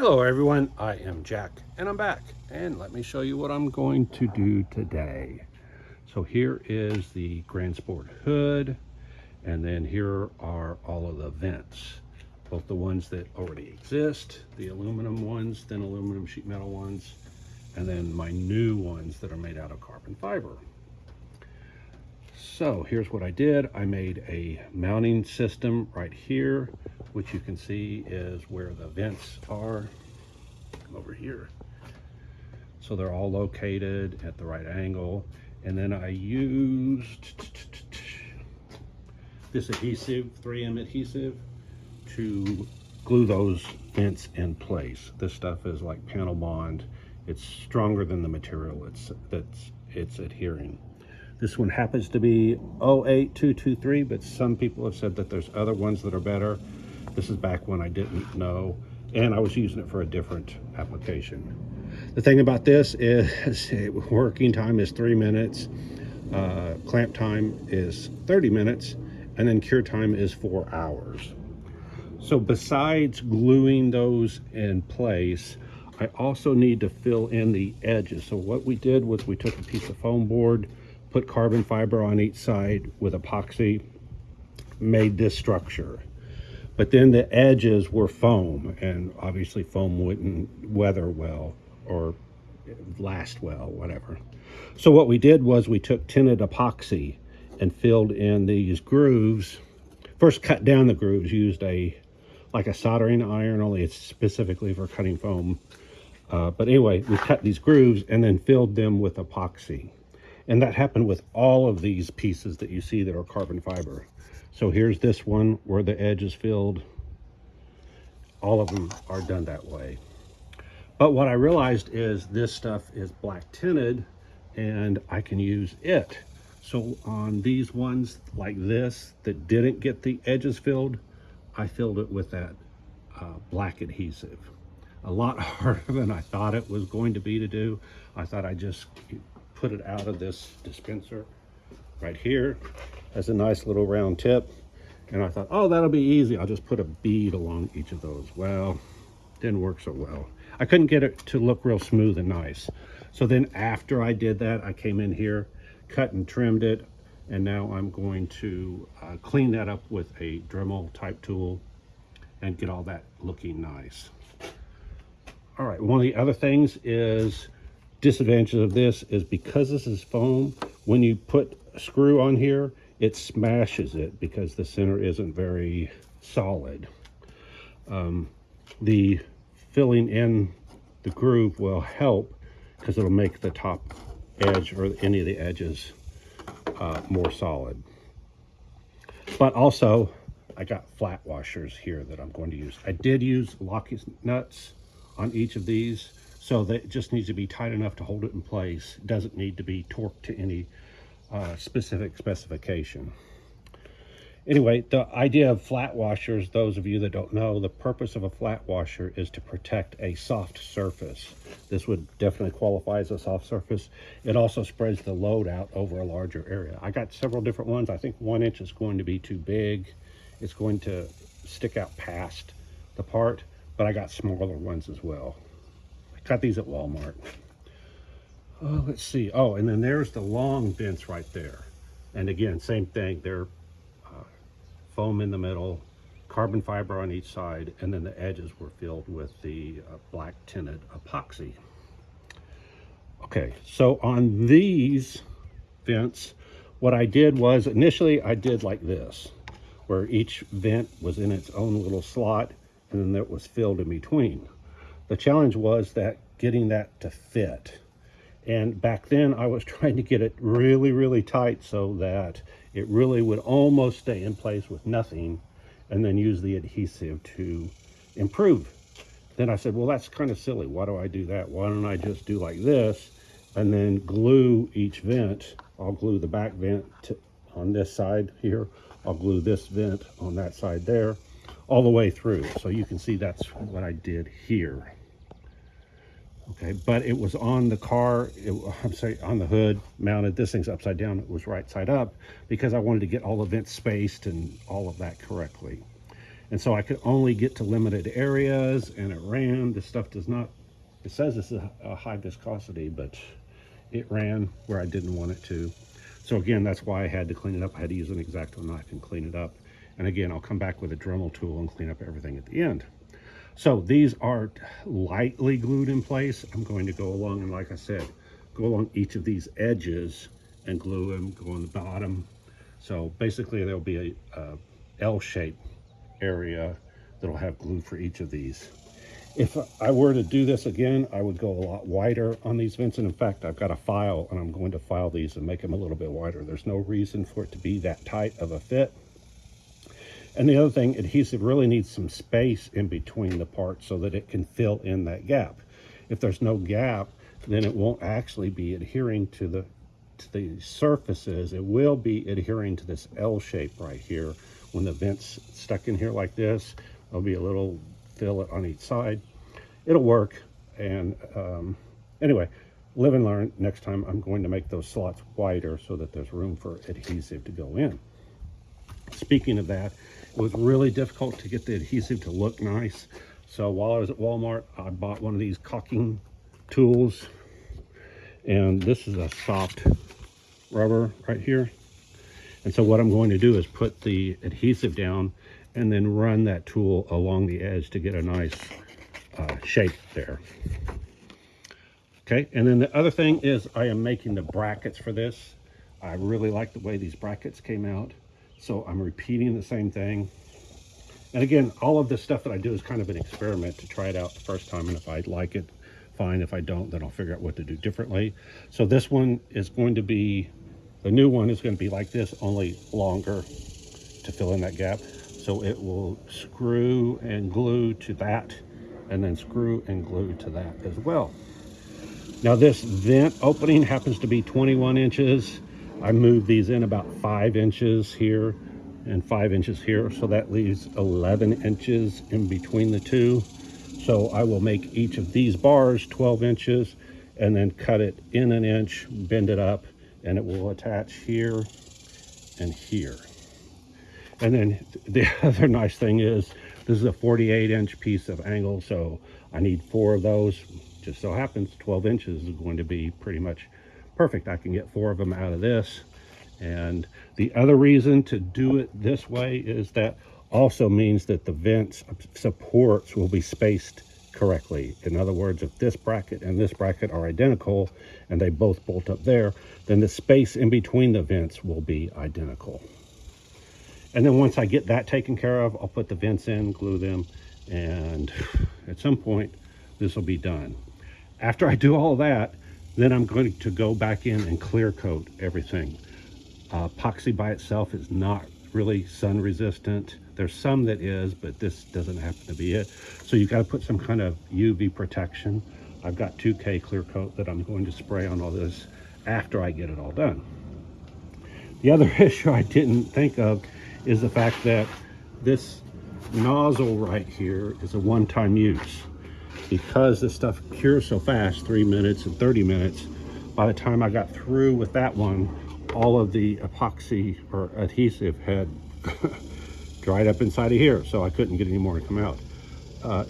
Hello everyone, I am Jack and I'm back, and let me show you what I'm going to do today. So here is the Grand Sport hood, and then here are all of the vents, both the ones that already exist, the aluminum ones, thin aluminum sheet metal ones, and then my new ones that are made out of carbon fiber. So here's what I did. I made a mounting system right here, which you can see is where the vents are. Come over here. So they're all located at the right angle. And then I used this adhesive, 3M adhesive, to glue those vents in place. This stuff is like panel bond. It's stronger than the material it's adhering. This one happens to be 08223, but some people have said that there's other ones that are better. This is back when I didn't know, and I was using it for a different application. The thing about this is working time is 3 minutes, clamp time is 30 minutes, and then cure time is 4 hours. So besides gluing those in place, I also need to fill in the edges. So what we did was we took a piece of foam board, put carbon fiber on each side with epoxy, made this structure. But then the edges were foam, and obviously foam wouldn't weather well or last well, whatever. So what we did was we took tinted epoxy and filled in these grooves. First cut down the grooves, used like a soldering iron, only it's specifically for cutting foam. But anyway, we cut these grooves and then filled them with epoxy. And that happened with all of these pieces that you see that are carbon fiber. So here's this one where the edge is filled. All of them are done that way. But what I realized is this stuff is black tinted and I can use it. So on these ones like this that didn't get the edges filled, I filled it with that black adhesive. A lot harder than I thought it was going to be to do. I thought I'd just put it out of this dispenser right here as a nice little round tip, and I thought, oh, that'll be easy, I'll just put a bead along each of those. Well, didn't work so well. I couldn't get it to look real smooth and nice. So then after I did that, I came in here, cut and trimmed it, and now I'm going to clean that up with a Dremel type tool and get all that looking nice. All right, one of the other things is, disadvantage of this is because this is foam, when you put a screw on here, it smashes it because the center isn't very solid. The filling in the groove will help because it'll make the top edge or any of the edges more solid. But also, I got flat washers here that I'm going to use. I did use locking nuts on each of these, so that it just needs to be tight enough to hold it in place. It doesn't need to be torqued to any specific specification. Anyway, the idea of flat washers, those of you that don't know, the purpose of a flat washer is to protect a soft surface. This would definitely qualify as a soft surface. It also spreads the load out over a larger area. I got several different ones. I think 1 inch is going to be too big. It's going to stick out past the part, but I got smaller ones as well. Got these at Walmart. Oh, let's see. Oh, and then there's the long vents right there. And again, same thing. They're foam in the middle, carbon fiber on each side, and then the edges were filled with the black tinted epoxy. Okay, so on these vents, what I did was initially I did like this, where each vent was in its own little slot, and then it was filled in between. The challenge was that getting that to fit. And back then I was trying to get it really, really tight so that it really would almost stay in place with nothing, and then use the adhesive to improve. Then I said, well, that's kind of silly. Why do I do that? Why don't I just do like this and then glue each vent? I'll glue the back vent on this side here. I'll glue this vent on that side there, all the way through. So you can see that's what I did here. Okay, but it was on the car, I'm sorry, on the hood mounted. This thing's upside down. It was right side up because I wanted to get all the vents spaced and all of that correctly. And so I could only get to limited areas, and it ran. This stuff does not, it says it's a high viscosity, but it ran where I didn't want it to. So again, that's why I had to clean it up. I had to use an X-Acto knife and clean it up. And again, I'll come back with a Dremel tool and clean up everything at the end. So these are lightly glued in place. I'm going to go along and, like I said, go along each of these edges and glue them, go on the bottom. So basically there'll be a L-shaped area that'll have glue for each of these. If I were to do this again, I would go a lot wider on these vents. And in fact, I've got a file and I'm going to file these and make them a little bit wider. There's no reason for it to be that tight of a fit. And the other thing, adhesive really needs some space in between the parts so that it can fill in that gap. If there's no gap, then it won't actually be adhering to the surfaces. It will be adhering to this L shape right here. When the vent's stuck in here like this, there'll be a little fillet on each side. It'll work. And anyway, live and learn. Next time I'm going to make those slots wider so that there's room for adhesive to go in. Speaking of that, it was really difficult to get the adhesive to look nice. So while I was at Walmart, I bought one of these caulking tools. And this is a soft rubber right here. And so what I'm going to do is put the adhesive down and then run that tool along the edge to get a nice shape there. Okay, and then the other thing is I am making the brackets for this. I really like the way these brackets came out. So I'm repeating the same thing. And again, all of this stuff that I do is kind of an experiment to try it out the first time. And if I like it, fine. If I don't, then I'll figure out what to do differently. So this one is going to be, the new one is going to be like this, only longer to fill in that gap. So it will screw and glue to that, and then screw and glue to that as well. Now this vent opening happens to be 21 inches. I moved these in about 5 inches here and 5 inches here. So that leaves 11 inches in between the two. So I will make each of these bars 12 inches and then cut it in an inch, bend it up, and it will attach here and here. And then the other nice thing is this is a 48-inch piece of angle, so I need 4 of those. Just so happens 12 inches is going to be pretty much perfect. I can get 4 of them out of this. And the other reason to do it this way is that also means that the vents supports will be spaced correctly. In other words, if this bracket and this bracket are identical and they both bolt up there, then the space in between the vents will be identical. And then once I get that taken care of, I'll put the vents in, glue them, and at some point this will be done. After I do all that, then I'm going to go back in and clear coat everything. Epoxy by itself is not really sun resistant. There's some that is, but this doesn't happen to be it. So you've got to put some kind of UV protection. I've got 2K clear coat that I'm going to spray on all this after I get it all done. The other issue I didn't think of is the fact that this nozzle right here is a one-time use. Because this stuff cures so fast, 3 minutes and 30 minutes, by the time I got through with that one, all of the epoxy or adhesive had dried up inside of here, so I couldn't get any more to come out.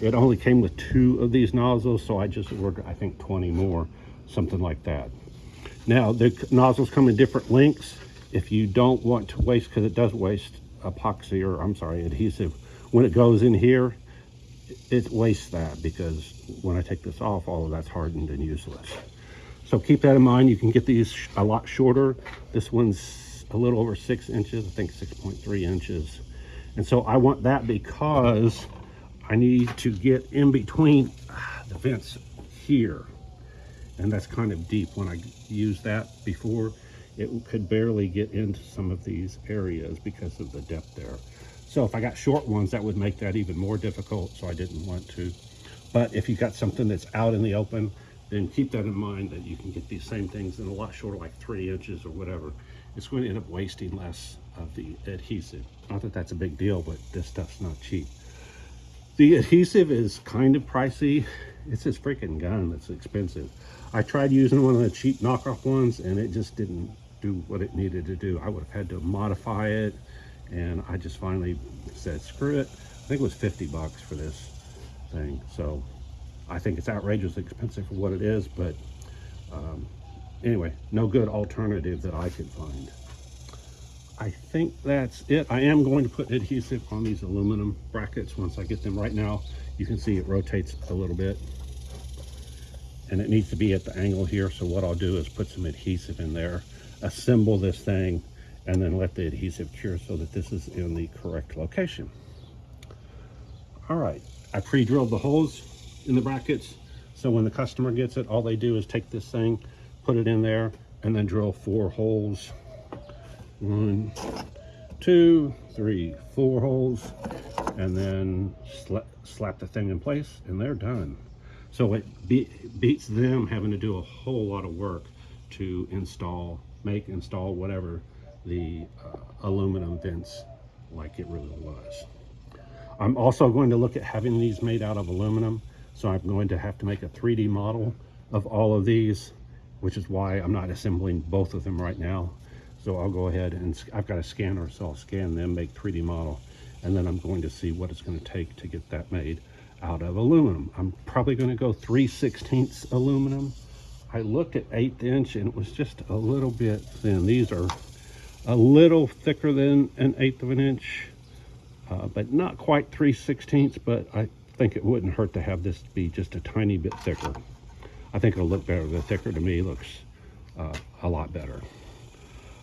It only came with 2 of these nozzles, so I just ordered, I think, 20 more, something like that. Now, the nozzles come in different lengths. If you don't want to waste, because it does waste epoxy, or I'm sorry, adhesive, when it goes in here, it wastes that, because when I take this off, all of that's hardened and useless. So keep that in mind. You can get these a lot shorter. This one's a little over 6 inches, I think 6.3 inches. And so I want that because I need to get in between the vents here. And that's kind of deep. When I used that before, it could barely get into some of these areas because of the depth there. So if I got short ones, that would make that even more difficult, so I didn't want to. But if you got something that's out in the open, then keep that in mind that you can get these same things in a lot shorter, like 3 inches or whatever. It's going to end up wasting less of the adhesive. Not that that's a big deal, but this stuff's not cheap. The adhesive is kind of pricey. It's this freaking gun that's expensive. I tried using one of the cheap knockoff ones and it just didn't do what it needed to do. I would have had to modify it, and I just finally said, screw it. think it was 50 bucks for this thing. So I think it's outrageously expensive for what it is, but anyway, no good alternative that I could find. I think that's it. I am going to put adhesive on these aluminum brackets once I get them. Right now, you can see it rotates a little bit, and it needs to be at the angle here. So what I'll do is put some adhesive in there, assemble this thing, and then let the adhesive cure so that this is in the correct location. All right, I pre-drilled the holes in the brackets, so when the customer gets it, all they do is take this thing, put it in there, and then drill 4 holes. 1, 2, 3, 4 holes, and then slap the thing in place, and they're done. So it beats them having to do a whole lot of work to install whatever the aluminum vents like it really was. I'm also going to look at having these made out of aluminum, so I'm going to have to make a 3D model of all of these, which is why I'm not assembling both of them right now. So I'll go ahead and I've got a scanner, so I'll scan them, make 3D model, and then I'm going to see what it's going to take to get that made out of aluminum. I'm probably going to go 3/16 aluminum. I looked at 1/8 inch and it was just a little bit thin. These are a little thicker than 1/8 of an inch, but not quite 3/16, but I think it wouldn't hurt to have this be just a tiny bit thicker. I think it'll look better. The thicker to me looks a lot better.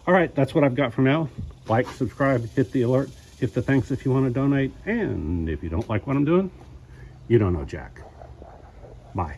All right, that's what I've got for now. Like, subscribe, hit the alert, hit the thanks if you want to donate, and if you don't like what I'm doing, you don't know Jack. Bye.